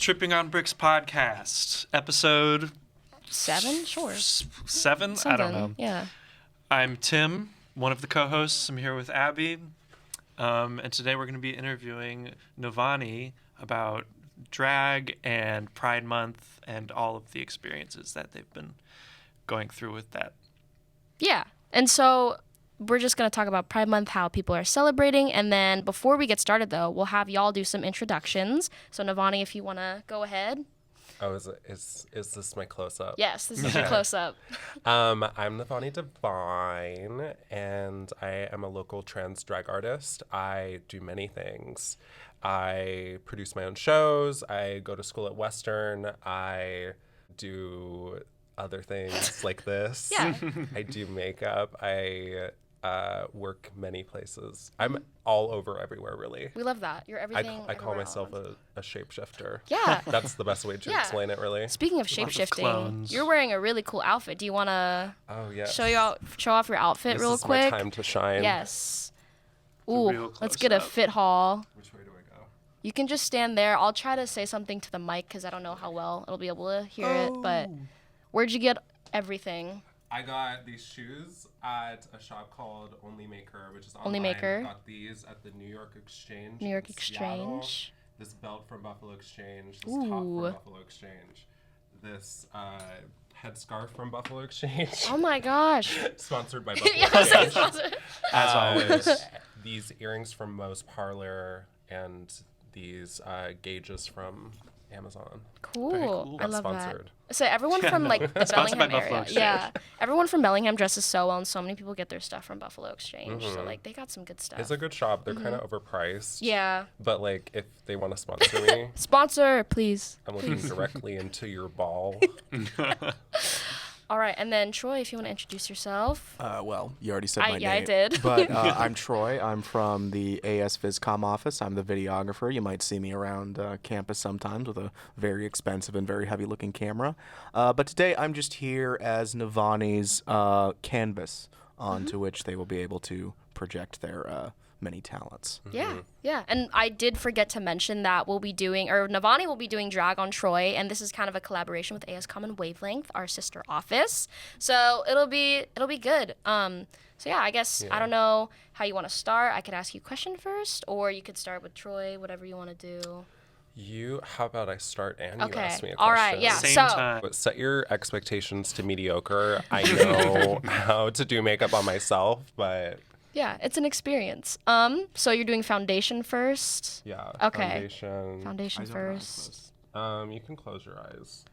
Tripping on Bricks podcast, episode 7, sure. 7? Something. I don't know. Yeah. I'm Tim, one of the co-hosts. I'm here with Abby, and today we're going to be interviewing Navouny about drag and Pride Month and all of the experiences that they've been going through with that. Yeah. And so we're just going to talk about Pride Month, how people are celebrating. And then before we get started, though, we'll have y'all do some introductions. So, Navouny, if you want to go ahead. Oh, is this my close-up? Yes, this is your close-up. I'm Nävouny Divinne, and I am a local trans drag artist. I do many things. I produce my own shows. I go to school at Western. I do other things like this. Yeah. I do makeup. I work many places. I'm all over everywhere, really. We love that. You're everything. I call everywhere myself all at once. a shapeshifter. Yeah. That's the best way to explain it, really. Speaking of Lots of shape-shifting, clones. you're wearing a really cool outfit. Do you want to Oh, yes. show off your outfit real This is quick? my time to shine. Yes. a Ooh, real let's get a close-up. fit haul. Which way do I go? You can just stand there. I'll try to say something to the mic because I don't know how well it'll be able to hear it. But where'd you get everything? I got these shoes at a shop called Only Maker, which is online. Only Maker. I got these at the New York Exchange. New York in Seattle. Exchange. This belt from Buffalo Exchange. This top from Ooh. Buffalo Exchange. This headscarf from Buffalo Exchange. Oh my gosh. Sponsored by Buffalo Yeah, I was like, Exchange. sponsor- As always. These earrings from Moe's Parlor and these gauges from Amazon. Cool. cool. I Not love sponsored. that. So everyone Yeah, from no. like the Sponsored by Bellingham Buffalo area, Exchange. yeah, everyone from Bellingham dresses so well, and so many people get their stuff from Buffalo Exchange. So like they got some good stuff. It's a good shop. They're kind of overpriced. Yeah. But like, if they want to sponsor me, Sponsor, please. I'm looking directly into your ball. All right, and then Troy, if you want to introduce yourself. Well, you already said my name. Yeah, I did. But I'm Troy. I'm from the AS VisCom office. I'm the videographer. You might see me around campus sometimes with a very expensive and very heavy-looking camera. But today I'm just here as Navouny's canvas onto which they will be able to project their many talents. Yeah, yeah. And I did forget to mention that Navouny will be doing drag on Troy, and this is kind of a collaboration with ASCOM and Wavelength, our sister office. So it'll be good. So yeah, I guess I don't know how you want to start. I could ask you a question first, or you could start with Troy, whatever you want to do. How about I start and Okay. you ask me a question? All right, yeah. Same So- time. Set your expectations to mediocre. I know how to do makeup on myself, but Yeah, it's an experience. So you're doing foundation first. yeah. Okay. Foundation. Foundation first. You can close your eyes.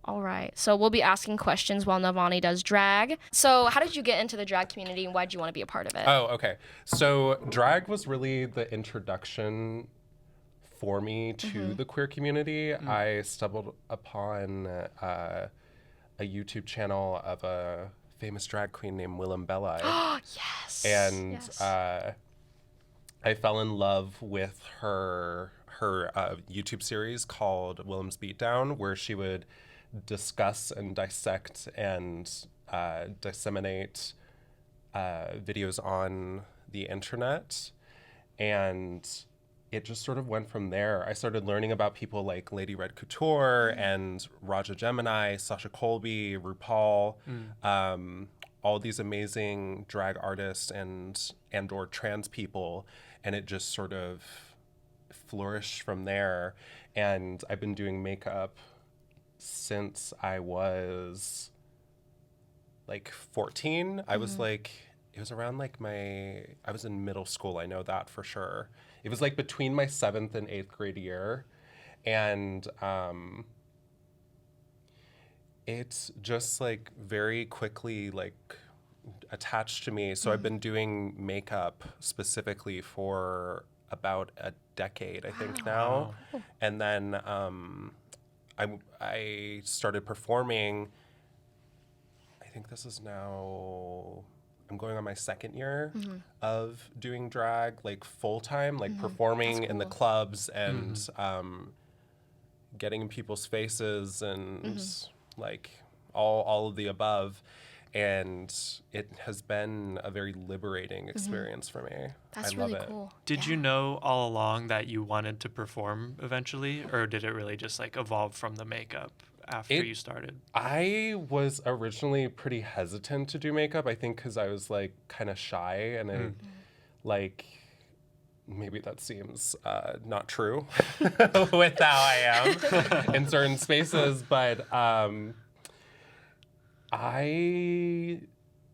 All right. So we'll be asking questions while Navouny does drag. So how did you get into the drag community, and why did you want to be a part of it? Oh, okay. So drag was really the introduction for me to the queer community. I stumbled upon a YouTube channel of a famous drag queen named Willem Belli. Yes. And yes. I fell in love with her YouTube series called Willem's Beatdown, where she would discuss and dissect and disseminate videos on the internet. And it just sort of went from there. I started learning about people like Lady Red Couture and Raja Gemini, Sasha Colby, RuPaul, all these amazing drag artists and or trans people, and it just sort of flourished from there. And I've been doing makeup since I was like 14. I was like, it was around like I was in middle school, I know that for sure. It was like between my 7th and 8th grade year. And it's just like very quickly like attached to me. So I've been doing makeup specifically for about a decade, I think now. And then I started performing. I think this is now, I'm going on my 2nd year of doing drag, like full time, like performing in the clubs and getting in people's faces and like all of the above. and it has been a very liberating experience for me. That's I really love it. cool. Did you know all along that you wanted to perform eventually, or did it really just like evolve from the makeup after you started? I was originally pretty hesitant to do makeup, I think because I was like kind of shy, and I like, maybe that seems not true with how I am in certain spaces, but I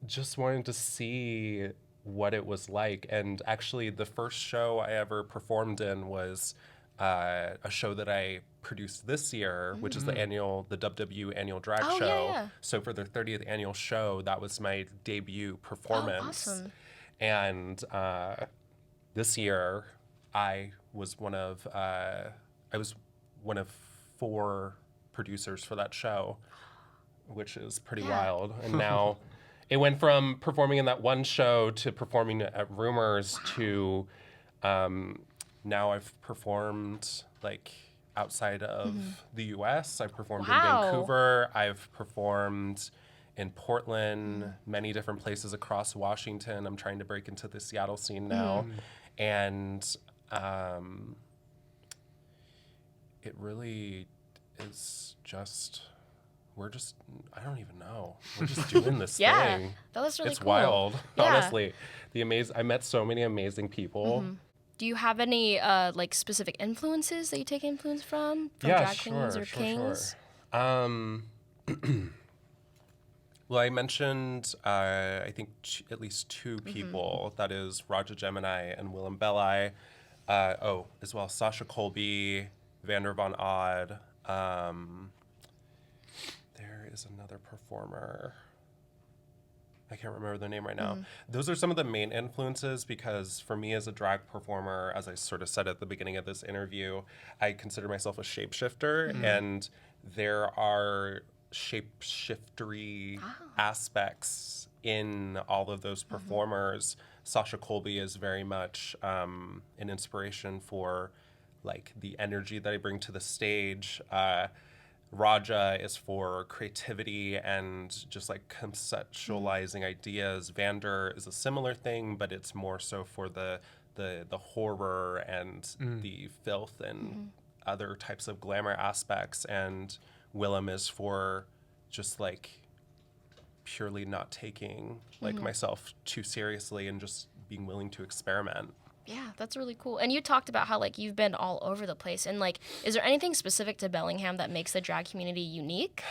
just wanted to see what it was like. And actually, the first show I ever performed in was a show that I produced this year, which is the WW annual drag Oh, show. yeah. So for their 30th annual show, that was my debut performance. Oh, awesome. And this year, I was one of 4 producers for that show, which is pretty wild. And now it went from performing in that one show to performing at Rumors to now I've performed like outside of the US. I've performed in Vancouver. I've performed in Portland, many different places across Washington. I'm trying to break into the Seattle scene now. And it really is just, I don't even know. We're just doing this thing. That was really it's cool. wild, Yeah. honestly. I met so many amazing people. Do you have any like specific influences that you take influence from drag queens or kings? Well, I mentioned, I think at least 2 people. That is Raja Gemini and Willem Belli. As well Sasha Colby, Vander Von Odd. There is another performer. I can't remember their name right now. Those are some of the main influences because for me as a drag performer, as I sort of said at the beginning of this interview, I consider myself a shapeshifter, and there are shapeshiftery aspects in all of those performers. Sasha Colby is very much an inspiration for like the energy that I bring to the stage. Raja is for creativity and just like conceptualizing ideas. Vander is a similar thing, but it's more so for the horror and the filth and other types of glamour aspects. And Willem is for just like purely not taking like myself too seriously and just being willing to experiment. Yeah, that's really cool. And you talked about how like you've been all over the place. And like, is there anything specific to Bellingham that makes the drag community unique?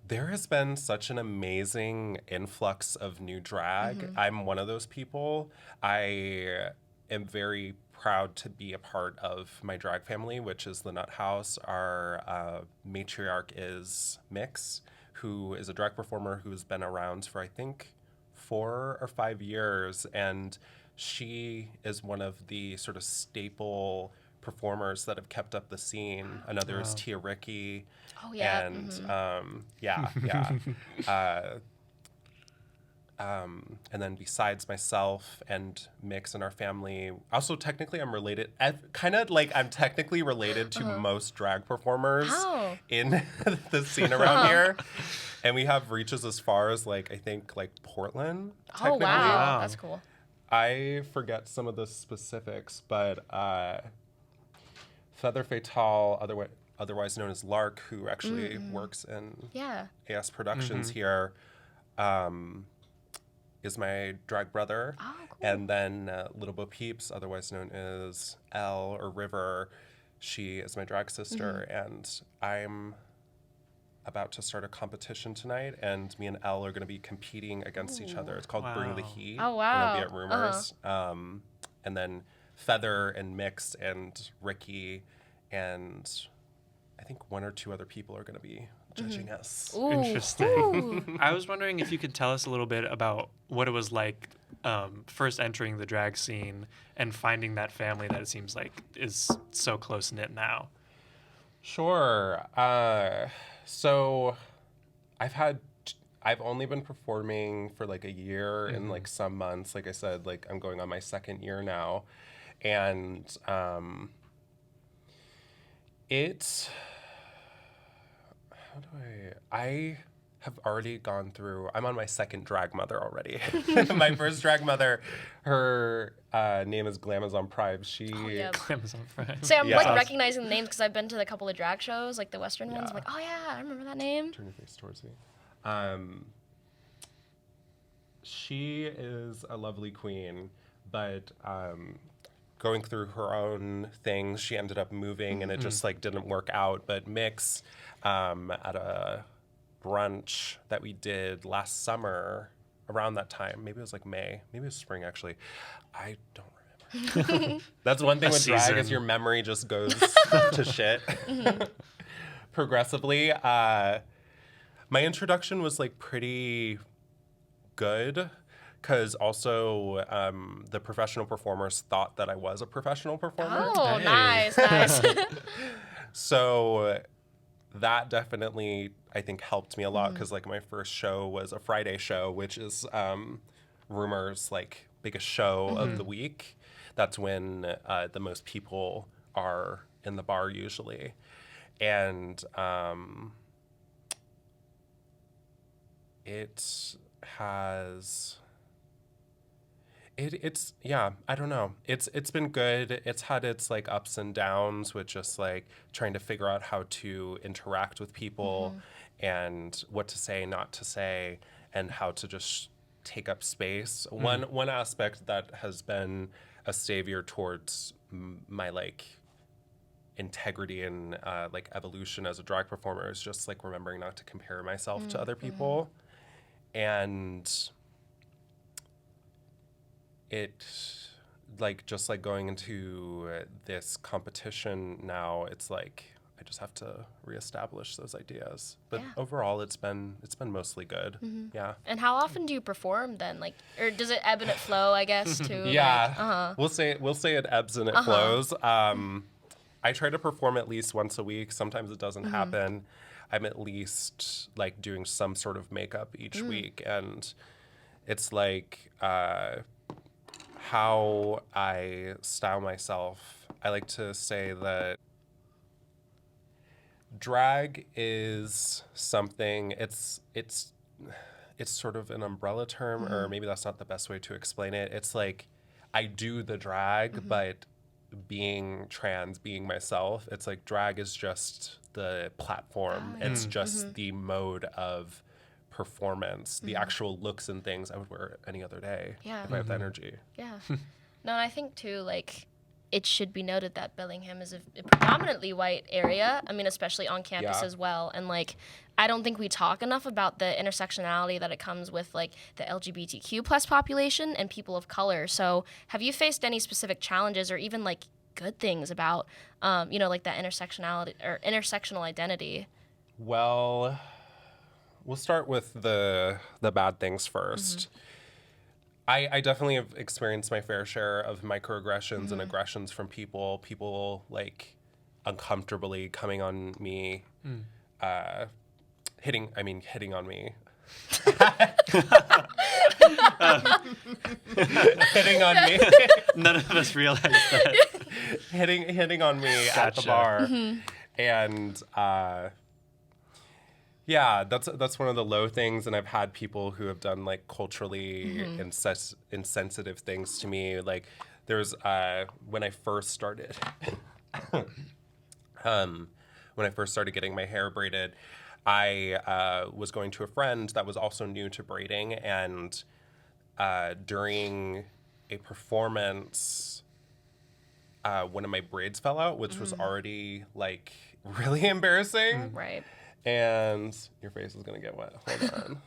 There has been such an amazing influx of new drag. I'm one of those people. I am very proud to be a part of my drag family, which is the Nut House. Our matriarch is Mix, who is a drag performer who's been around for, I think, 4 or 5 years. And she is one of the sort of staple performers that have kept up the scene. Another is Tia Ricky. Oh, yeah. And and then besides myself and Mix and our family, also technically I'm related, I'm technically related to most drag performers in the scene around here. And we have reaches as far as like, I think like Portland. Oh, wow. That's cool. I forget some of the specifics, but Feather Fatale, otherwise known as Lark, who actually works in AS Productions here, is my drag brother. Oh, cool. And then Little Bo Peeps, otherwise known as Elle or River, she is my drag sister. And I'm about to start a competition tonight, and me and Elle are going to be competing against each other. It's called Bring the Heat. Oh, wow. And it'll be at Rumors. And then Feather and Mix and Ricky and I think 1 or 2 other people are going to be judging us. Ooh. Interesting. I was wondering if you could tell us a little bit about what it was like first entering the drag scene and finding that family that it seems like is so close-knit now. Sure. So I've only been performing for like a year and like some months. Like I said, like I'm going on my 2nd year now. And have already gone through. I'm on my second drag mother already. My first drag mother, her name is Glamazon Pride. She Amazon Prime. So I'm Yeah. like recognizing the names because I've been to a couple of drag shows, like the Western ones. I'm Yeah. like, oh yeah, I remember that name. Turn your face towards me. She is a lovely queen, but going through her own things, she ended up moving, and it just like didn't work out. But Mix, at a brunch that we did last summer, around that time, maybe it was like May, maybe it was spring actually. I don't remember. That's one thing with drag is your memory just goes to shit progressively. My introduction was like pretty good because also the professional performers thought that I was a professional performer. Oh, Hey. nice. So that definitely, I think, helped me a lot because like my first show was a Friday show, which is Rumor's like biggest show of the week. That's when the most people are in the bar usually. And it has... It's yeah, I don't know. It's been good. It's had its like ups and downs with just like trying to figure out how to interact with people and what to say, not to say, and how to just take up space. One aspect that has been a savior towards my like integrity and like evolution as a drag performer is just like remembering not to compare myself to other people. And it like just like going into this competition now, it's like I just have to reestablish those ideas. But overall it's been mostly good. Yeah. And how often do you perform then? Like, or does it ebb and it flow, I guess, too? Yeah. We'll say it ebbs and it flows. I try to perform at least once a week. Sometimes it doesn't happen. I'm at least like doing some sort of makeup each week, and it's like how I style myself. I like to say that drag is something. It's sort of an umbrella term, or maybe that's not the best way to explain it. It's like I do the drag, but being trans, being myself, it's like drag is just the platform. It's just the mode of performance. The actual looks and things I would wear any other day if I have the energy. Yeah. No, and I think too, like, it should be noted that Bellingham is a predominantly white area. I mean, especially on campus as well. And like, I don't think we talk enough about the intersectionality that it comes with, like the LGBTQ plus population and people of color. So, have you faced any specific challenges or even like good things about, like that intersectionality or intersectional identity? Well, we'll start with the bad things first. I definitely have experienced my fair share of microaggressions and aggressions from people like uncomfortably coming on me, hitting on me. Hitting on me. None of us realized that. hitting on me at the bar. And yeah, that's one of the low things, and I've had people who have done like culturally insensitive things to me. Like there's when I first started getting my hair braided, I was going to a friend that was also new to braiding, and during a performance, one of my braids fell out, which was already like really embarrassing. Right. And your face is gonna get wet. Hold on.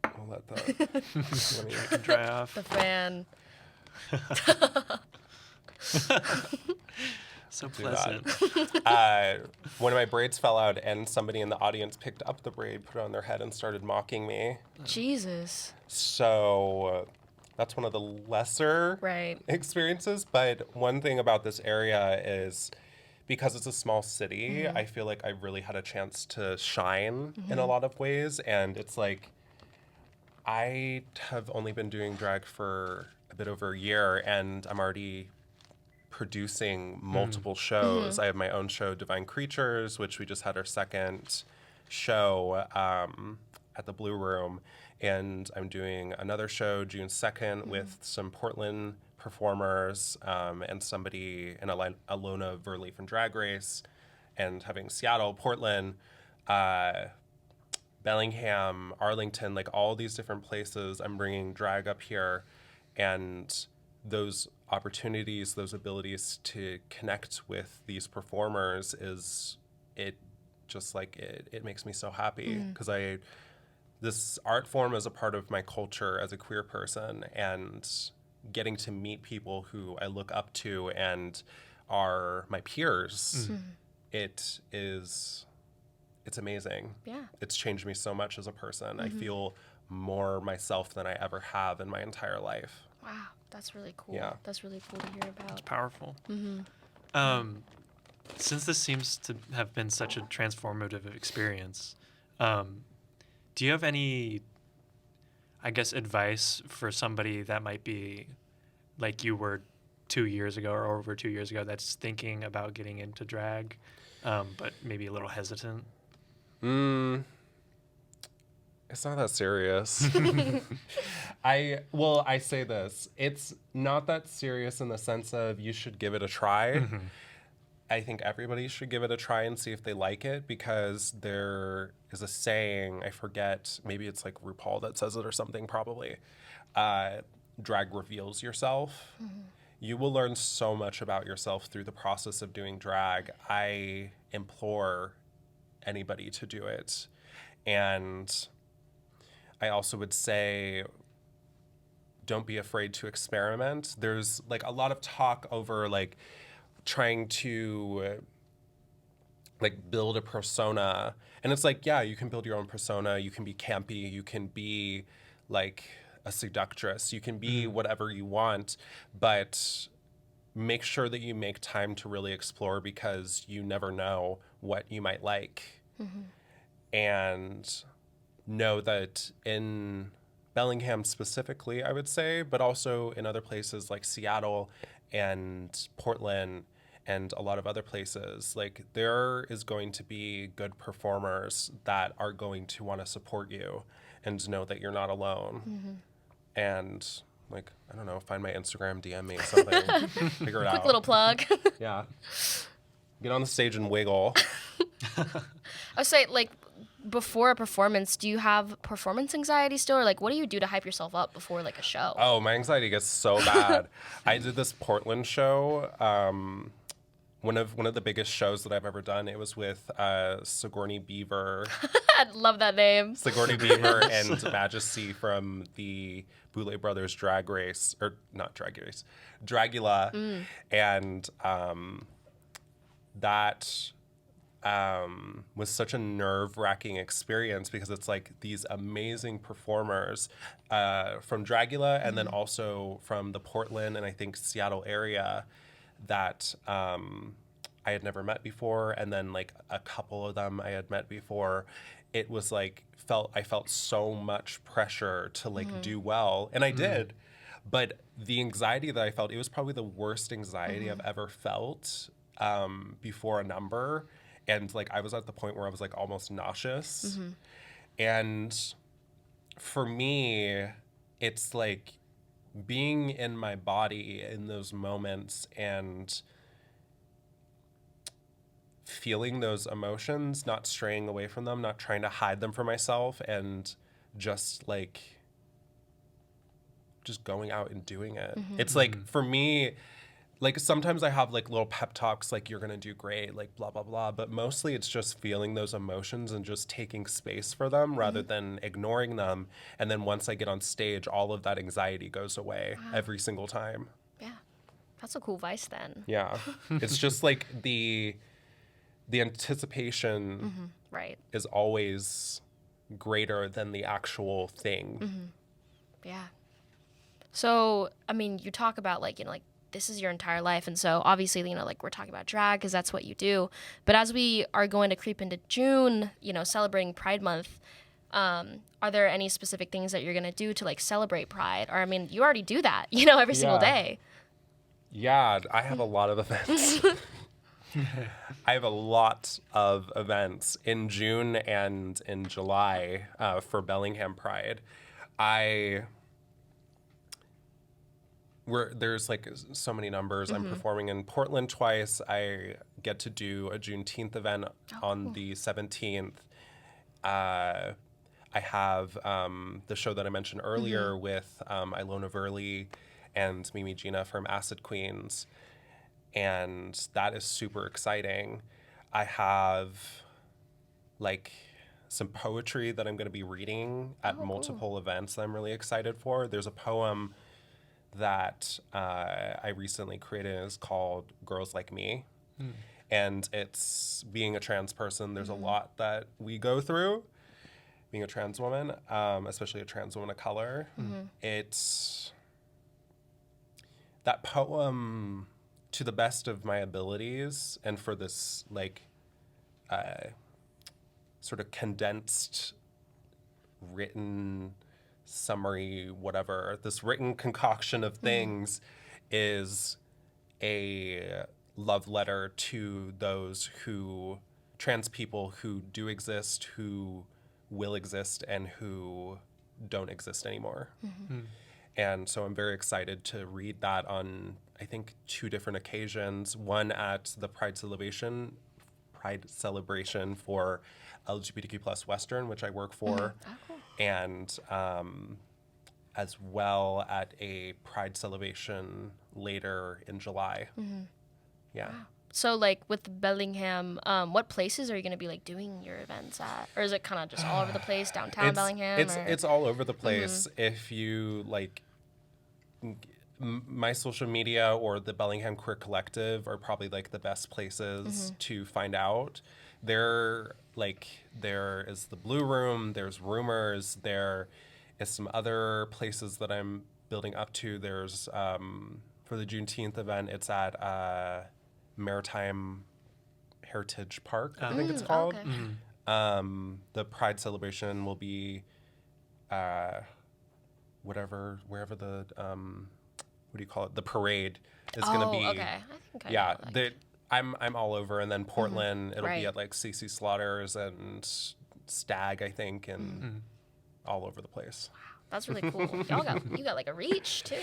I'll let that Dry off. The fan. So pleasant. one of my braids fell out, and somebody in the audience picked up the braid, put it on their head, and started mocking me. Jesus. So that's one of the lesser experiences. But one thing about this area is, because it's a small city, I feel like I really had a chance to shine in a lot of ways. And it's like, I have only been doing drag for a bit over a year, and I'm already producing multiple shows. I have my own show, Divine Creatures, which we just had our second show at the Blue Room, and I'm doing another show June 2nd with some Portland performers and somebody in Alona Verley from Drag Race, and having Seattle, Portland, Bellingham, Arlington, like all these different places. I'm bringing drag up here, and those opportunities, those abilities to connect with these performers it makes me so happy, because this art form is a part of my culture as a queer person, and getting to meet people who I look up to and are my peers, it's amazing. Yeah. It's changed me so much as a person. I feel more myself than I ever have in my entire life. Wow, that's really cool. Yeah. That's really cool to hear about. It's powerful. Since this seems to have been such a transformative experience, do you have any, I guess, advice for somebody that might be like you were 2 years ago or over 2 years ago that's thinking about getting into drag, but maybe a little hesitant? It's not that serious. I say this. It's not that serious in the sense of you should give it a try. I think everybody should give it a try and see if they like it, because there is a saying, I forget, maybe it's like RuPaul that says it or something, probably. Drag reveals yourself. You will learn so much about yourself through the process of doing drag. I implore anybody to do it. And I also would say, don't be afraid to experiment. There's like a lot of talk over like trying to like build a persona, and it's like, yeah, you can build your own persona, you can be campy, you can be like a seductress, you can be whatever you want, but make sure that you make time to really explore, because you never know what you might like. And know that in Bellingham specifically, I would say, but also in other places like Seattle and Portland and a lot of other places, like there is going to be good performers that are going to want to support you and know that you're not alone. And like, I don't know, find my Instagram, DM me something, figure it out. Quick little plug. Yeah. Get on the stage and wiggle. I would say, like, before a performance, do you have performance anxiety still? Or, like, what do you do to hype yourself up before, like, a show? Oh, my anxiety gets so bad. I did this Portland show. One of the biggest shows that I've ever done. It was with Sigourney Beaver. I love that name. Sigourney Beaver and Majesty from the Boulet Brothers Drag Race, or not Drag Race, Dragula. And that was such a nerve-wracking experience, because it's like these amazing performers from Dragula and then also from the Portland and I think Seattle area that I had never met before, and then like a couple of them I had met before. It was like I felt so much pressure to like do well, and I did. But the anxiety that I felt, it was probably the worst anxiety I've ever felt before a number. And like I was at the point where I was like almost nauseous. And for me, it's like being in my body in those moments and feeling those emotions, not straying away from them, not trying to hide them from myself, and just going out and doing it. It's like, for me, like sometimes I have like little pep talks like, you're gonna do great, like blah blah blah, but mostly it's just feeling those emotions and just taking space for them rather than ignoring them. And then once I get on stage, all of that anxiety goes away every single time. Yeah, that's a cool vice then. Yeah. It's just like the anticipation Right. is always greater than the actual thing. Yeah. So, I mean, you talk about like, like this is your entire life. And so obviously, like we're talking about drag because that's what you do. But as we are going to creep into June, celebrating Pride Month, are there any specific things that you're going to do to like celebrate Pride? Or, I mean, you already do that, every single day. Yeah, I have a lot of events. I have a lot of events in June and in July for Bellingham Pride. There's like so many numbers. I'm performing in Portland twice. I get to do a Juneteenth event on the 17th. I have the show that I mentioned earlier with Ilona Verley and Mimi Gina from Acid Queens. And that is super exciting. I have like some poetry that I'm going to be reading at multiple events that I'm really excited for. There's a poem that I recently created. It's called Girls Like Me. And it's being a trans person, there's a lot that we go through being a trans woman, especially a trans woman of color. It's that poem, to the best of my abilities, and for this like sort of condensed written summary, whatever, this written concoction of things is a love letter to those trans people who do exist, who will exist, and who don't exist anymore. And so I'm very excited to read that on, I think, 2 different occasions. One at the Pride celebration for LGBTQ plus Western, which I work for, and as well at a Pride celebration later in July. Yeah. So, like, with Bellingham, what places are you going to be, like, doing your events at? Or is it kind of just all over the place, downtown Bellingham? It's all over the place. If you, like, my social media or the Bellingham Queer Collective are probably, like, the best places to find out. There is the Blue Room, there's Rumors, there is some other places that I'm building up to. There's, for the Juneteenth event, it's at Maritime Heritage Park, I think it's called. The Pride celebration will be wherever the what do you call it? The parade is going to be. Okay. I think I know, like... I'm all over, and then Portland it'll be at like CC Slaughters and Stag, I think, and all over the place. Wow, that's really cool. You got like a reach too.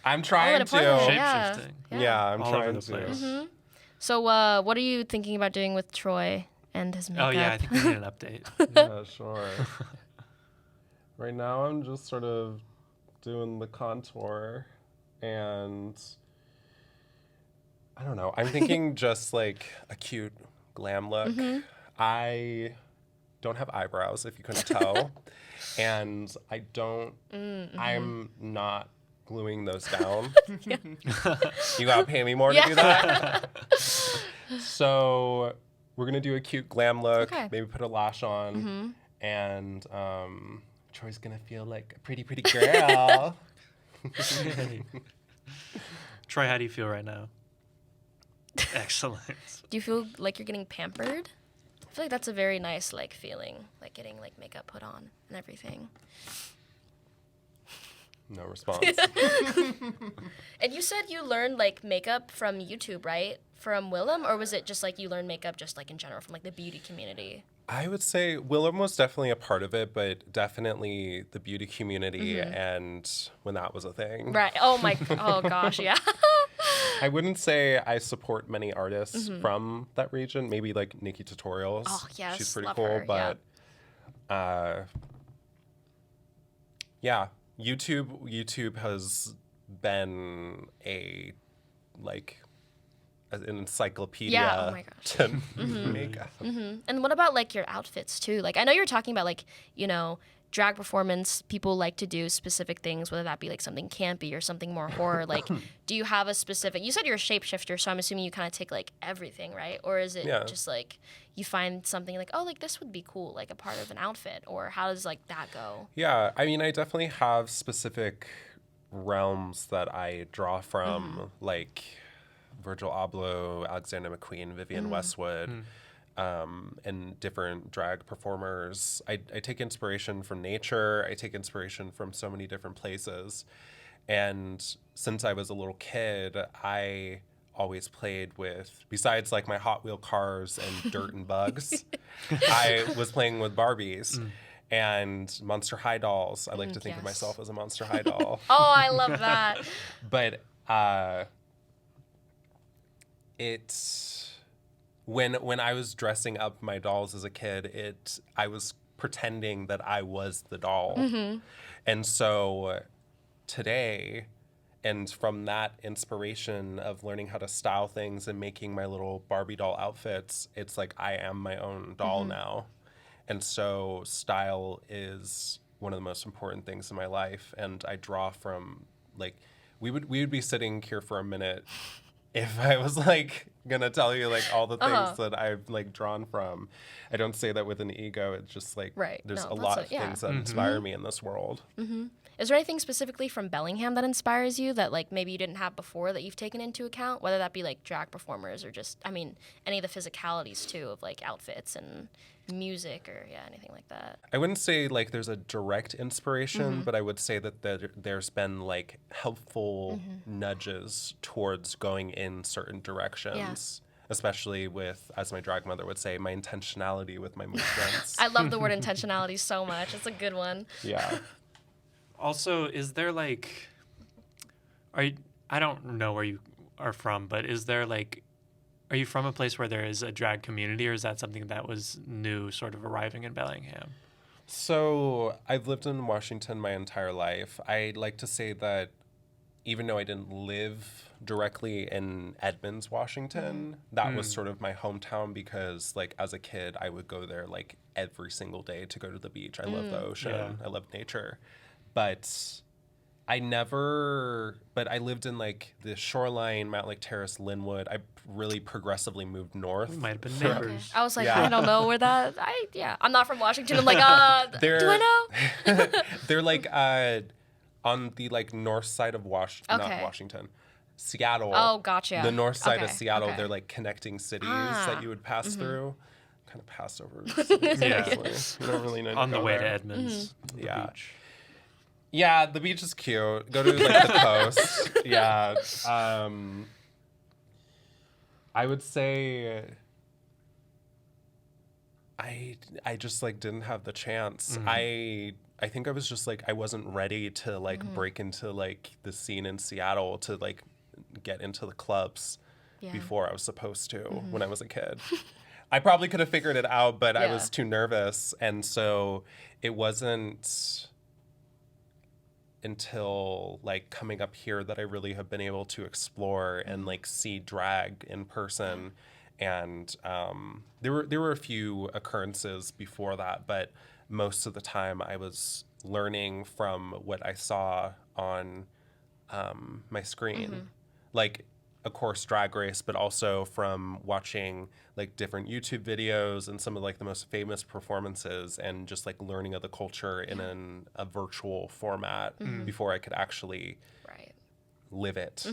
I'm trying to. Shape-shifting. Yeah, I'm all trying over the to. place. So, what are you thinking about doing with Troy and his makeup? Oh yeah, I think we need an update. Yeah, sure. Right now, I'm just sort of doing the contour, and I don't know. I'm thinking just like a cute glam look. I don't have eyebrows, if you couldn't tell, and I don't. I'm not gluing those down. You gotta pay me more to do that. So we're gonna do a cute glam look, maybe put a lash on, and Troy's gonna feel like a pretty girl. Troy, how do you feel right now? Excellent. Do you feel like you're getting pampered? I feel like that's a very nice like feeling, like getting like makeup put on and everything. No response. And you said you learned like makeup from YouTube, right? From Willem, or was it just like you learned makeup just like in general from like the beauty community? I would say Willem was definitely a part of it, but definitely the beauty community and when that was a thing. Right. Oh gosh, yeah. I wouldn't say I support many artists from that region. Maybe like Nikki Tutorials. Oh yes, she's pretty love cool. her, But yeah, YouTube has been a like an encyclopedia oh my gosh. to makeup. And what about like your outfits too? Like I know you're talking about like, you know, drag performance, people like to do specific things, whether that be like something campy or something more horror. Like, do you have a specific, you said you're a shapeshifter, so I'm assuming you kind of take like everything, right? Or is it just like you find something like, oh, like this would be cool, like a part of an outfit, or how does like that go? Yeah, I mean, I definitely have specific realms that I draw from, like Virgil Abloh, Alexander McQueen, Vivienne Westwood, and different drag performers. I take inspiration from nature. I take inspiration from so many different places. And since I was a little kid, I always played with, besides like my Hot Wheel cars and dirt and bugs, I was playing with Barbies and Monster High dolls. I like to think of myself as a Monster High doll. Oh, I love that. But it's when I was dressing up my dolls as a kid, I was pretending that I was the doll. And so today, and from that inspiration of learning how to style things and making my little Barbie doll outfits, it's like I am my own doll now. And so style is one of the most important things in my life. And I draw from, like, we would be sitting here for a minute if I was like gonna tell you like all the things that I've like drawn from. I don't say that with an ego. It's just like there's a lot of things that inspire me in this world. Is there anything specifically from Bellingham that inspires you that like maybe you didn't have before that you've taken into account, whether that be like drag performers or just, I mean, any of the physicalities too of like outfits and music or anything like that? I wouldn't say like there's a direct inspiration, but I would say that there's been like helpful nudges towards going in certain directions. Especially with, as my drag mother would say, my intentionality with my movements. I love the word intentionality so much. It's a good one. Yeah. Also, is there like, I don't know where you are from, but is there like, are you from a place where there is a drag community, or is that something that was new, sort of arriving in Bellingham? So I've lived in Washington my entire life. I like to say that even though I didn't live directly in Edmonds, Washington, that was sort of my hometown because, like, as a kid, I would go there, like, every single day to go to the beach. I love the ocean. Yeah. I love nature. But I lived in, like, the shoreline, Mount Lake Terrace, Linwood. I really progressively moved north. We might have been neighbors. Okay. I was like, I don't know where that, I'm not from Washington. I'm like, do I know? They're, like, on the like north side of not Washington, Seattle. Oh, gotcha. The north side of Seattle. They're like connecting cities that you would pass through. Kind of passed over. Cities, you don't really know. On the way to Edmonds. The beach. Yeah, the beach is cute. Go to like the coast. Yeah. I would say I just like didn't have the chance. I think I was just like, I wasn't ready to like break into like the scene in Seattle to like get into the clubs before I was supposed to when I was a kid. I probably could have figured it out, but I was too nervous. And so it wasn't until like coming up here that I really have been able to explore and like see drag in person. And there were a few occurrences before that, but most of the time I was learning from what I saw on my screen. Like, of course, Drag Race, but also from watching like different YouTube videos and some of like the most famous performances and just like learning of the culture in a virtual format before I could actually live it.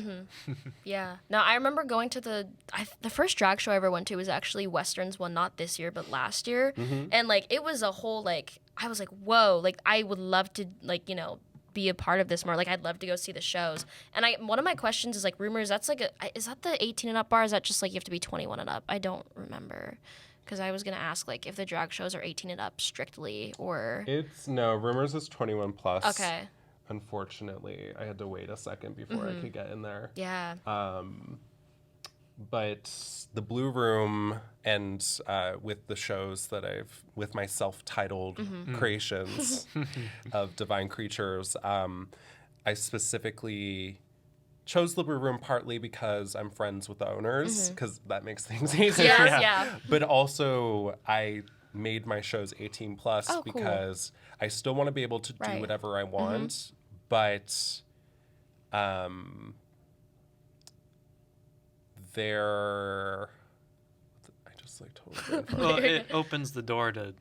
Yeah. No, I remember going to the first drag show I ever went to was actually Western's one, not this year, but last year. And like, it was a whole, like, I was like, whoa, like I would love to like, be a part of this more. Like, I'd love to go see the shows. And one of my questions is like, rumors, that's like is that the 18 and up bar? Is that just like you have to be 21 and up? I don't remember. Because I was going to ask like if the drag shows are 18 and up strictly or. No, rumors is 21 plus. Okay. Unfortunately, I had to wait a second before I could get in there. Yeah. But the Blue Room and with the shows that with my self-titled creations of divine creatures, I specifically chose the Blue Room partly because I'm friends with the owners, because that makes things easier. Yeah. But also, I made my shows 18 plus because I still want to be able to do whatever I want, but I just like totally. Well, it opens the door to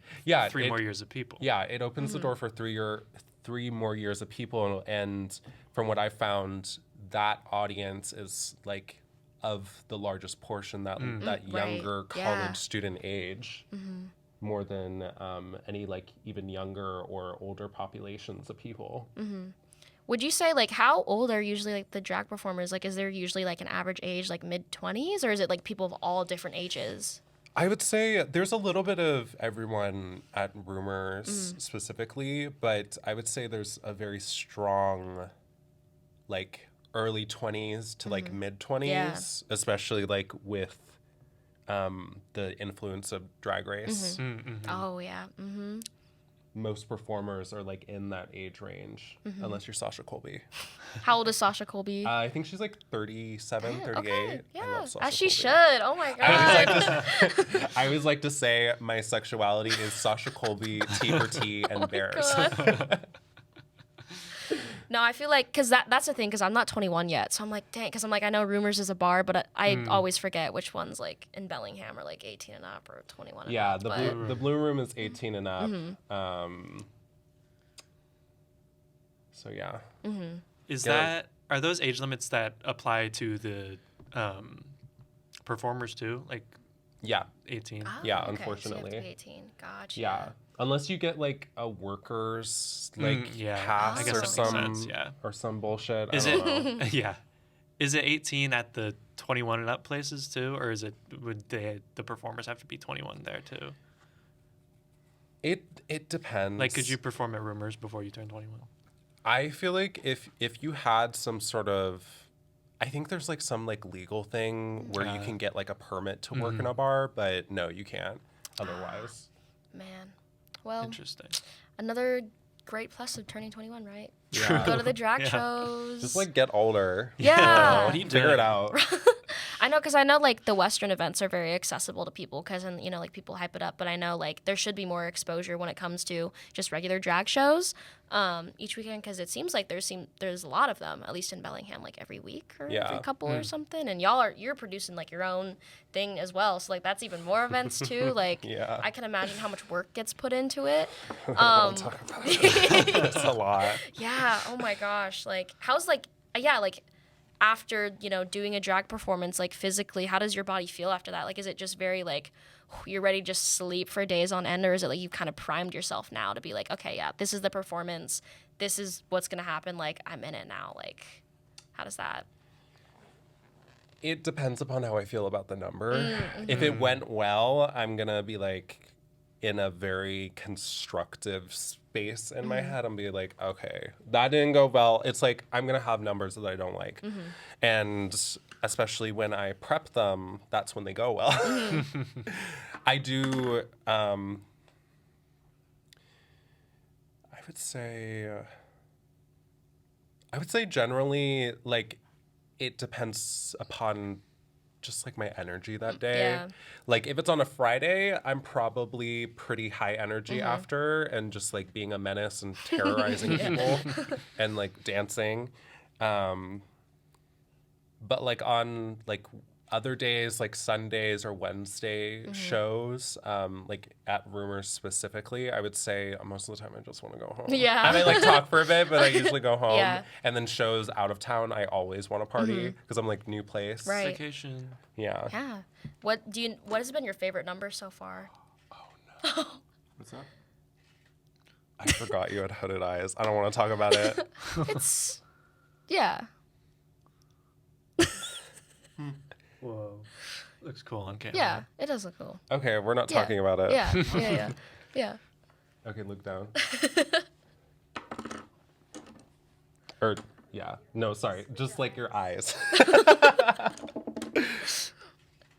three more years of people. Yeah, it opens the door for 3 more years of people, and from what I found, that audience is like of the largest portion that younger college student age. More than any like even younger or older populations of people. Would you say, like, how old are usually, like, the drag performers? Like, is there usually, like, an average age, like, mid-20s? Or is it, like, people of all different ages? I would say there's a little bit of everyone at Rumors specifically, but I would say there's a very strong, like, early 20s to, like, mid-20s, especially, like, with the influence of Drag Race. Oh, yeah. Most performers are, like, in that age range, unless you're Sasha Colby. How old is Sasha Colby? I think she's, like, 37, 38. Okay, I yeah. love Sasha As she Colby. should. Oh, my God. I always like to say my sexuality is Sasha Colby, T for T, and bears. No, I feel like, because that's the thing, because I'm not 21 yet. So I'm like, dang, because I'm like, I know Rumors is a bar, but I always forget which one's, like, in Bellingham are, like, 18 and up or 21 and Yeah, up. the blue room is 18 and up. So yeah. Are those age limits that apply to the performers too? Like Yeah. 18? Oh, Yeah, okay. unfortunately. So you have to be 18. Gotcha. Yeah. Unless you get like a workers like yeah. pass I guess or that makes some sense, yeah. or some bullshit. Is I it don't know. yeah. Is it 18 at the 21 and up places too, or would the performers have to be 21 there too? It depends. Like, could you perform at Rumors before you turn 21? I feel like if you had some sort of, I think there's like some like legal thing where you can get like a permit to work in a bar, but no, you can't otherwise. Man. Well, Interesting. another great plus of turning 21, right? Yeah. Go to the drag Yeah. shows. Just like get older. Yeah. What are you Figure doing? it out. I know, because I know, like, the Western events are very accessible to people because, you know, like, people hype it up. But I know, like, there should be more exposure when it comes to just regular drag shows each weekend, because it seems like there's a lot of them, at least in Bellingham, like, every week or every couple or something. And you're producing, like, your own thing as well. So, like, that's even more events, too. Like, Yeah. I can imagine how much work gets put into it. I don't talk about it. It's a lot. Yeah. Oh, my gosh. Like, how's, like, yeah, like, after, you know, doing a drag performance, like, physically, how does your body feel after that? Like, is it just very, like, you're ready to just sleep for days on end, or is it like you've kind of primed yourself now to be like, okay, yeah, this is the performance, this is what's gonna happen, like, I'm in it now? Like, how does that? It depends upon how I feel about the number. If it went well, I'm gonna be like in a very constructive space in my head. I'm be like, okay, that didn't go well. It's like I'm gonna have numbers that I don't like, and especially when I prep them, that's when they go well. I do. I would say generally, like, it depends upon just like my energy that day. Yeah. Like if it's on a Friday, I'm probably pretty high energy after, and just like being a menace and terrorizing people and like dancing. But like on like other days, like Sundays or Wednesday shows, like at Rumors specifically, I would say most of the time I just want to go home. Yeah. I might like talk for a bit, but I usually go home. Yeah. And then shows out of town, I always want to party because I'm like new place. Right. Vacation. Yeah. Yeah. What has been your favorite number so far? What's that? I forgot you had hooded eyes. I don't want to talk about it. It's, yeah. Whoa. Looks cool on camera. Yeah, it does look cool. Okay, we're not Yeah. talking about it. Yeah. Okay, look down. Or, yeah. No, sorry. Just like your eyes.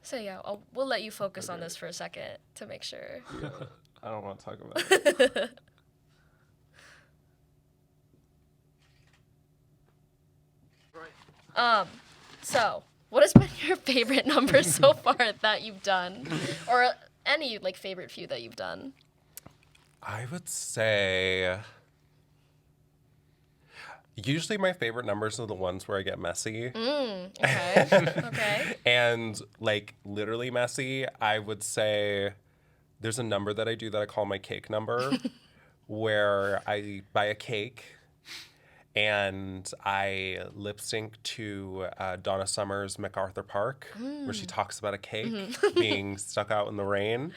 So yeah, we'll let you focus on this for a second to make sure. Yeah, I don't want to talk about it. So, what has been your favorite number so far that you've done? Or any, like, favorite few that you've done? I would say usually my favorite numbers are the ones where I get messy. Okay. Okay. And like literally messy, I would say there's a number that I do that I call my cake number where I buy a cake and I lip sync to Donna Summer's MacArthur Park, where she talks about a cake being stuck out in the rain.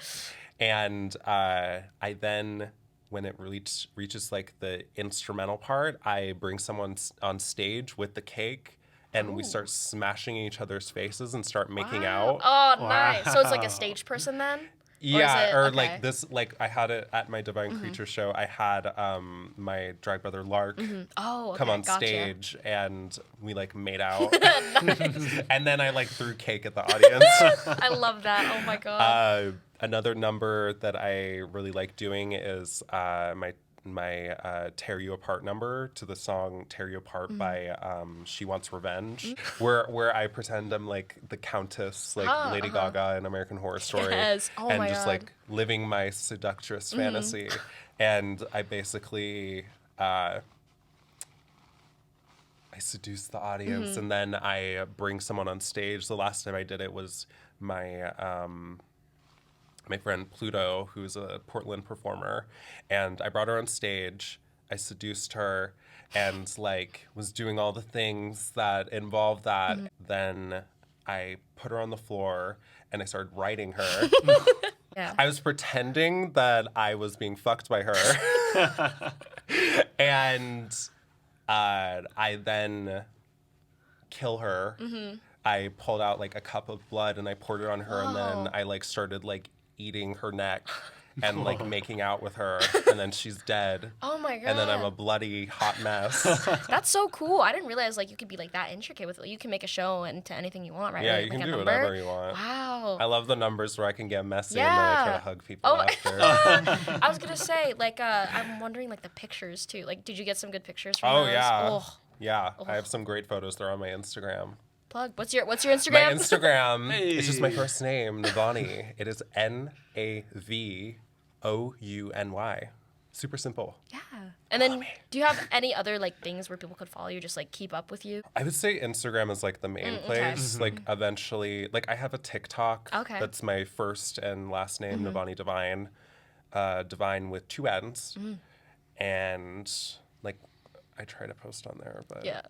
And I then when it reaches like the instrumental part, I bring someone on stage with the cake. And we start smashing each other's faces and start making out. Oh, nice. So it's like a stage person then? Yeah, or okay. like this, like I had it at my Divine Creature show. I had my drag brother Lark come on stage, and we like made out. And then I like threw cake at the audience. I love that. Oh my god. Another number that I really like doing is my Tear You Apart number to the song Tear You Apart by She Wants Revenge, where I pretend I'm like the Countess, like Lady Gaga in American Horror Story. Yes. Oh and my just God. like living my seductress fantasy. And I basically I seduce the audience and then I bring someone on stage. The last time I did it was my friend Pluto, who's a Portland performer, and I brought her on stage. I seduced her and like was doing all the things that involved that. Then I put her on the floor and I started riding her. Yeah. I was pretending that I was being fucked by her. And I then kill her. I pulled out like a cup of blood and I poured it on her, and then I like started like eating her neck and like making out with her, and then she's dead. Oh my god. And then I'm a bloody hot mess. That's so cool. I didn't realize like you could be like that intricate with it. You can make a show into anything you want, right? Yeah, Like, you like can a do number. whatever you want. Wow. I love the numbers where I can get messy and then I try to hug people after. I was gonna say, like, I'm wondering, like, the pictures too. Like, did you get some good pictures from Oh those? yeah. Oh, Yeah, I have some great photos. They're on my Instagram. plug. What's your Instagram? My Instagram is just my Hey. first name, Nävouny. It is Navouny. Super simple. Yeah. And then, do you have any other like things where people could follow you, just like keep up with you? I would say Instagram is like the main place. Like eventually, like I have a TikTok. Okay. That's my first and last name, Nävouny Divinne. Divine with 2 N's. And like I try to post on there, but Yeah.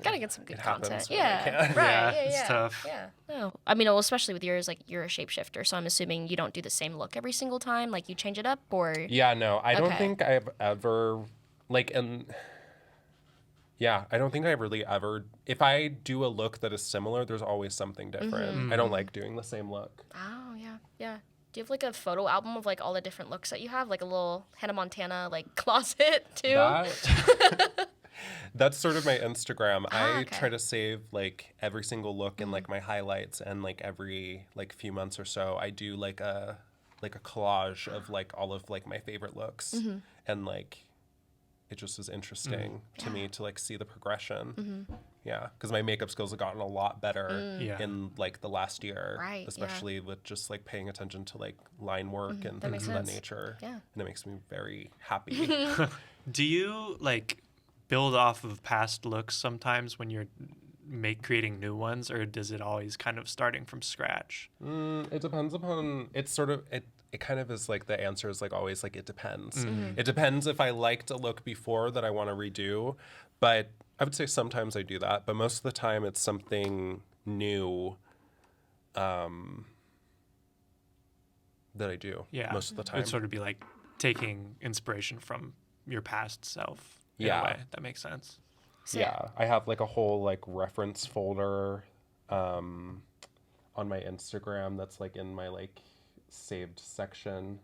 Gotta get some good It happens content. when I Yeah. can. Right. Yeah, Yeah. it's Yeah. tough. Yeah. No. I mean, well, especially with yours, like you're a shapeshifter, so I'm assuming you don't do the same look every single time. Like you change it up, or yeah, no, I don't Okay. think I've ever like I don't think I really ever. If I do a look that is similar, there's always something different. I don't like doing the same look. Oh yeah, yeah. Do you have like a photo album of like all the different looks that you have, like a little Hannah Montana like closet too? That's sort of my Instagram. I okay. try to save like every single look in like my highlights, and like every like few months or so, I do like a collage of like all of like my favorite looks, and like it just is interesting to me to like see the progression. Yeah, because my makeup skills have gotten a lot better Yeah. in like the last year, Right, yeah. especially with just like paying attention to like line work and That things makes of that sense. nature. Yeah. And it makes me very happy. Do you like build off of past looks sometimes when you're creating new ones, or does it always kind of starting from scratch? It depends upon. It's sort of it. It kind of is like the answer is like always like it depends. It depends if I liked a look before that I want to redo, but I would say sometimes I do that. But most of the time it's something new that I do. Yeah. Most of the It time. would sort of be like taking inspiration from your past self. In Yeah. a way. That makes sense. Yeah, I have like a whole like reference folder on my Instagram that's like in my like saved section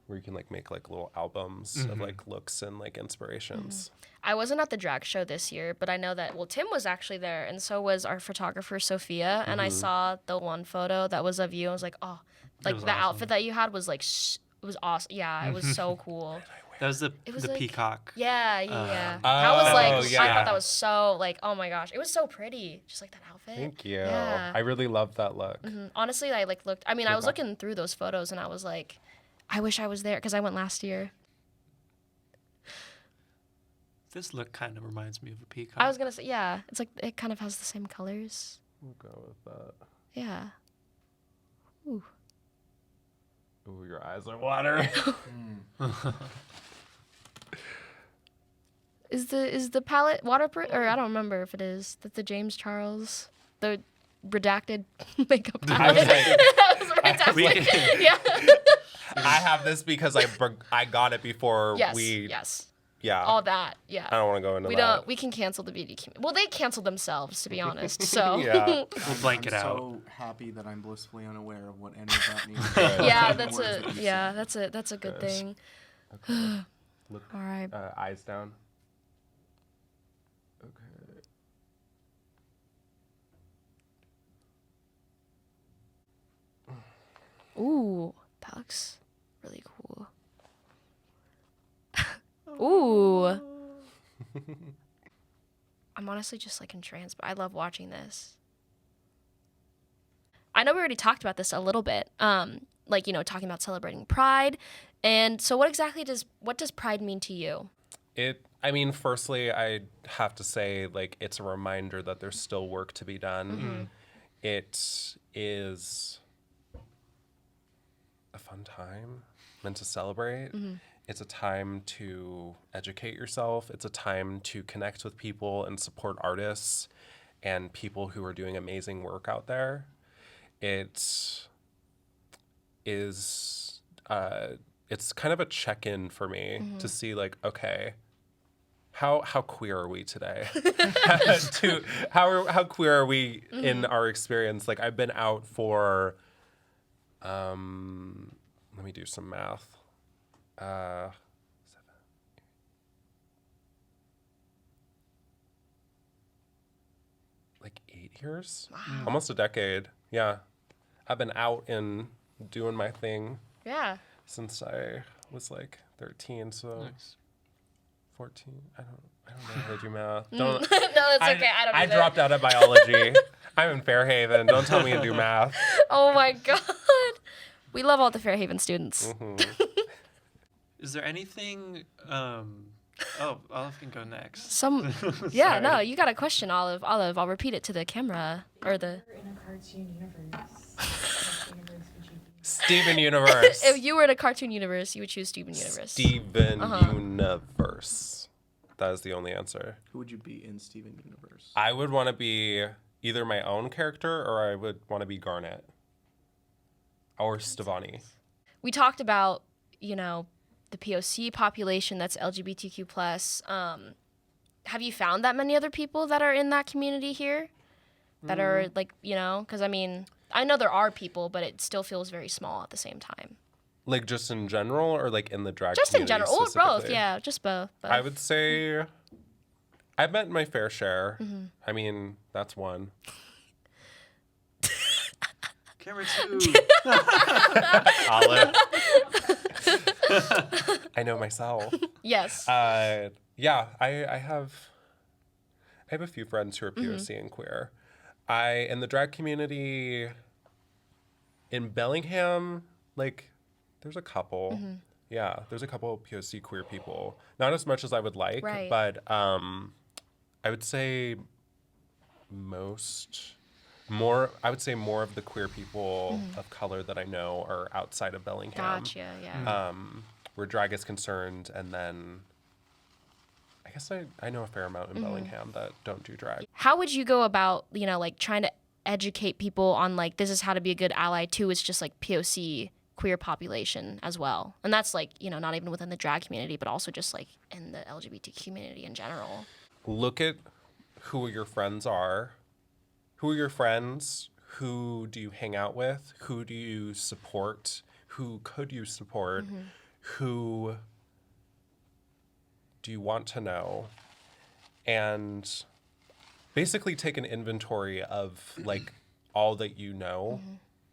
where you can like make like little albums of like looks and like inspirations. I wasn't at the drag show this year, but I know that Tim was actually there, and so was our photographer Sophia. And I saw the one photo that was of you. I was like, oh, like was the awesome. outfit that you had was like it was awesome. Yeah, it was so cool. That was the was like- peacock. Yeah. That was like, I yeah. thought that was so like, oh my gosh, it was so pretty, just like that outfit. Thank you. Yeah. I really love that look. Honestly, I like looked. I mean, I was looking through those photos, and I was like, I wish I was there because I went last year. This look kind of reminds me of a peacock. I was gonna say, yeah, it's like it kind of has the same colors. We'll go with that. Yeah. Ooh. Ooh, your eyes are watering. Is the palette waterproof, or I don't remember if it is the James Charles, the redacted makeup palette. I was like, That was fantastic. We can- Yeah. I have this because I got it before Yes. we. Yes. Yeah. All that. Yeah. I don't want to go into We that. don't. We can cancel the beauty community. Well, they canceled themselves, to be honest. So. Yeah. We'll blank it I'm out. so happy that I'm blissfully unaware of what any of that means. Yeah, Words that you said. that's a good Yes. thing. Okay. Look, All right. eyes down. Okay. Ooh, that looks really cool. Ooh. I'm honestly just like entranced, but I love watching this. I know we already talked about this a little bit, like, you know, talking about celebrating Pride. And so what does Pride mean to you? I mean, firstly, I have to say, like, it's a reminder that there's still work to be done. Mm-hmm. It is a fun time meant to celebrate. Mm-hmm. It's a time to educate yourself. It's a time to connect with people and support artists and people who are doing amazing work out there. It is, it's kind of a check-in for me to see, like, okay, how queer are we today? How queer are we in our experience? Like, I've been out for, let me do some math. 7, like 8 years, almost a decade. Yeah, I've been out and doing my thing Yeah. since I was like 13. So Nice. 14. I don't know how to do math. Don't. No, that's okay. I don't I either. dropped out of biology. I'm in Fairhaven. Don't tell me to do math. Oh my God. We love all the Fairhaven students. Is there anything? Olive can go next. Yeah, Sorry. no, you got a question, Olive. Olive, I'll repeat it to the camera or the. In a cartoon universe, what universe would you be? Steven Universe. If you were in a cartoon universe, you would choose Steven Universe. Steven Universe. That is the only answer. Who would you be in Steven Universe? I would want to be either my own character or I would want to be Garnet. Or Stevani. We talked about, you know, the POC population that's LGBTQ plus. Have you found that many other people that are in that community here? That are like, you know, because I mean, I know there are people, but it still feels very small at the same time. Like just in general or like in the drag Just in community general, or both, specifically? yeah, just both. I would say I've met my fair share. I mean, that's one. Camera 2. Olive. I know myself. Yes. Yeah, I have a few friends who are POC and queer. In the drag community in Bellingham, like, there's a couple. Yeah, there's a couple of POC queer people. Not as much as I would like, Right. but I would say more of the queer people of color that I know are outside of Bellingham. Gotcha, yeah. Where drag is concerned, and then I guess I know a fair amount in Bellingham that don't do drag. How would you go about, you know, like trying to educate people on like this is how to be a good ally too? It's just like POC queer population as well, and that's like, you know, not even within the drag community, but also just like in the LGBT community in general. Look at who your friends are. Who are your friends? Who do you hang out with? Who do you support? Who could you support? Who do you want to know? And basically take an inventory of like all that you know,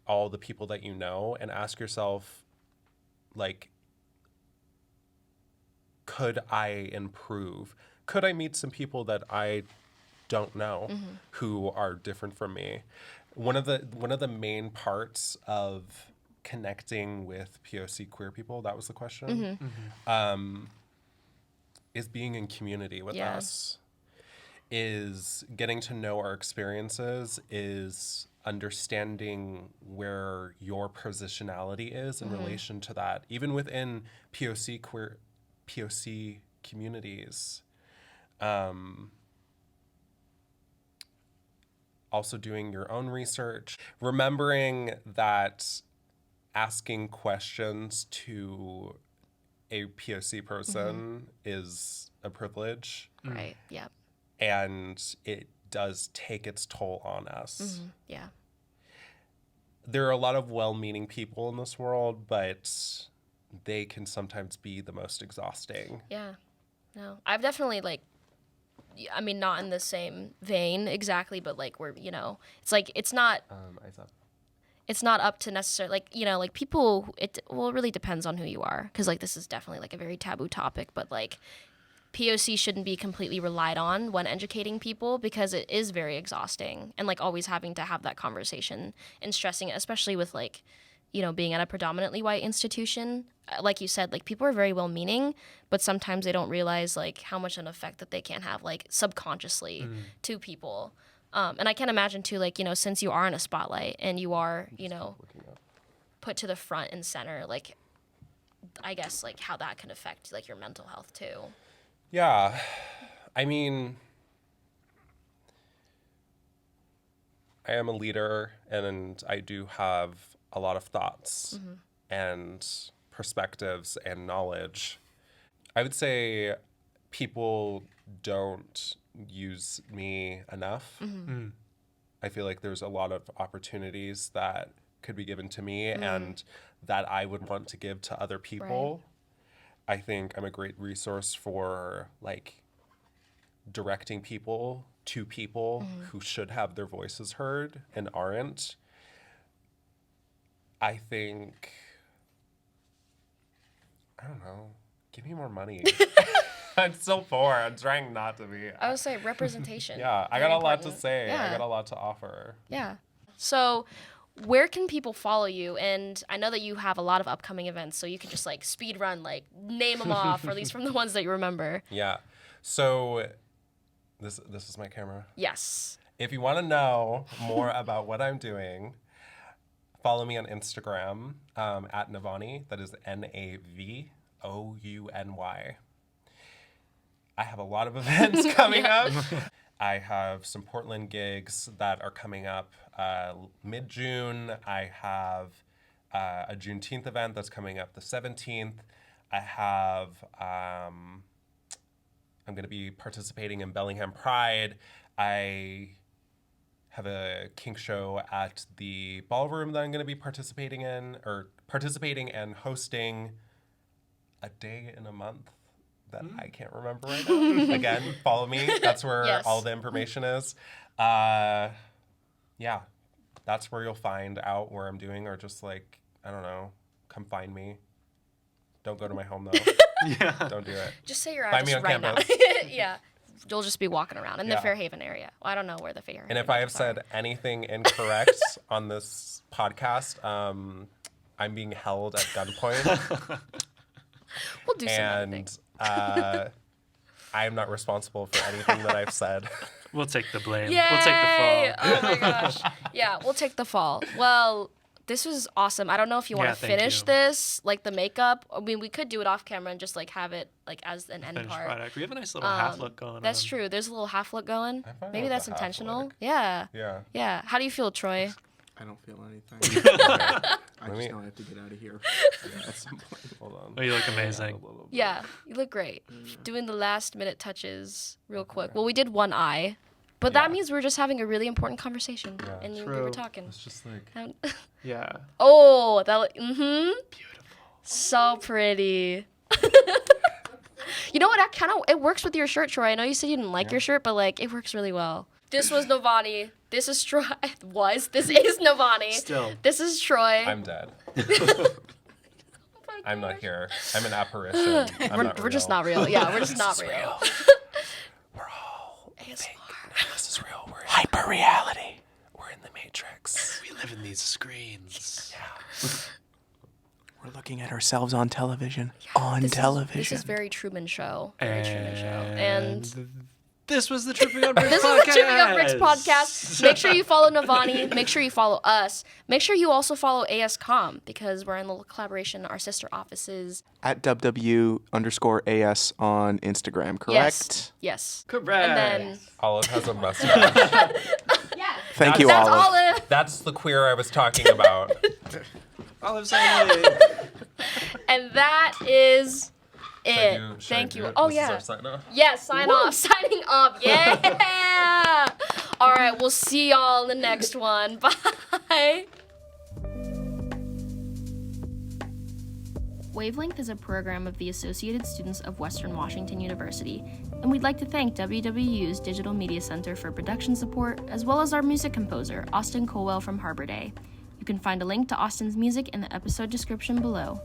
all the people that you know, and ask yourself, like, could I improve? Could I meet some people that I don't know who are different from me? One of the main parts of connecting with POC queer people, that was the question, is being in community with Yeah. us, is getting to know our experiences, is understanding where your positionality is in relation to that, even within POC communities. Also doing your own research, remembering that asking questions to a POC person is a privilege, Right. Yeah. and it does take its toll on us. Yeah. There are a lot of well-meaning people in this world, but they can sometimes be the most exhausting. Yeah. No, I've definitely like, I mean, not in the same vein exactly, but like we're, it's like it's not Eyes up. it's not up to necessarily like like people. It really depends on who you are, because like this is definitely like a very taboo topic, but like POC shouldn't be completely relied on when educating people, because it is very exhausting, and like always having to have that conversation and stressing it, especially with like being at a predominantly white institution. Like you said, like people are very well meaning, but sometimes they don't realize like how much an effect that they can have like subconsciously to people. And I can imagine too, like, since you are in a spotlight and you are, put to the front and center, like, I guess like how that can affect like your mental health too. Yeah. I mean, I am a leader, and I do have a lot of thoughts and perspectives and knowledge. I would say people don't use me enough. I feel like there's a lot of opportunities that could be given to me and that I would want to give to other people. I think I'm a great resource for like directing people to people who should have their voices heard and aren't. I think, I don't know, give me more money. I'm so poor. I'm trying not to be. I would say representation. Yeah, I Very got a lot to important. say. Yeah. I got a lot to offer. Yeah. So where can people follow you? And I know that you have a lot of upcoming events, so you can just like speed run, like name them off, or at least from the ones that you remember. Yeah. So this is my camera. Yes. If you want to know more about what I'm doing, follow me on Instagram at Navouny. That is Navouny. I have a lot of events coming up. I have some Portland gigs that are coming up mid-June. I have a Juneteenth event that's coming up the 17th. I have, I'm going to be participating in Bellingham Pride. I have a kink show at the ballroom that I'm going to be participating in, and hosting a day in a month that I can't remember right now. Again, follow me. That's where Yes. all the information is. Yeah, that's where you'll find out where I'm doing, or just like, I don't know, come find me. Don't go to my home though. Yeah. Don't do it. Just say your Find me address on right now. campus. Yeah. You'll just be walking around in the Yeah. Fairhaven area. Well, I don't know where the Fairhaven And if I have are. said anything incorrect on this podcast, I'm being held at gunpoint. We'll do some editing. And I'm not responsible for anything that I've said. We'll take the blame. Yay! We'll take the fall. Oh my gosh. Yeah, we'll take the fall. Well, this was awesome. I don't know if you want Yeah, to thank finish you. this, like the makeup. I mean, we could do it off camera and just like have it like as an end Finished part. product. We have a nice little half look going That's on. true. There's a little half look going. I'm fine Maybe with that's the half intentional. look. Yeah. Yeah. Yeah. How do you feel, Troy? I don't feel anything. I Let me- just know I have to get out of here at some point. Hold on. Oh, you look amazing. A little bit. Yeah, you look great. Doing the last minute touches real quick. Well, we did one eye, but that Yeah. means we're just having a really important conversation, Yeah. and we True. were talking. It's just like, And- Yeah. oh, that Beautiful. so pretty. You know what? That kind of it works with your shirt, Troy. I know you said you didn't like your shirt, but like it works really well. This was Navouny. This is Troy. This is Navouny. Still. This is Troy. I'm dead. Oh my I'm not gosh. here. I'm an apparition. We're just not real. Yeah, we're just not real. We're all ASMR. This is real. We're in hyper reality. We're in the Matrix. We live in these screens. We're looking at ourselves on television. This is very Truman Show. Very Truman Show. And this was the Tripping on Bricks this podcast. is the Tripping Up Bricks podcast. Make sure you follow Navouny. Make sure you follow us. Make sure you also follow ASCOM, because we're in a little collaboration, our sister offices. At WW_AS on Instagram, correct? Yes. Correct. And then Olive has a mustache. Thank you, that's Olive. Olive. That's the queer I was talking about. Olives only. And that is it. Should I Thank do you. it? Oh, This yeah. Is our sign off? Yes, sign off. Signing off. Yeah. All right, we'll see y'all in the next one. Bye. Wavelength is a program of the Associated Students of Western Washington University, and we'd like to thank WWU's Digital Media Center for production support, as well as our music composer, Austin Colwell from Harbor Day. You can find a link to Austin's music in the episode description below.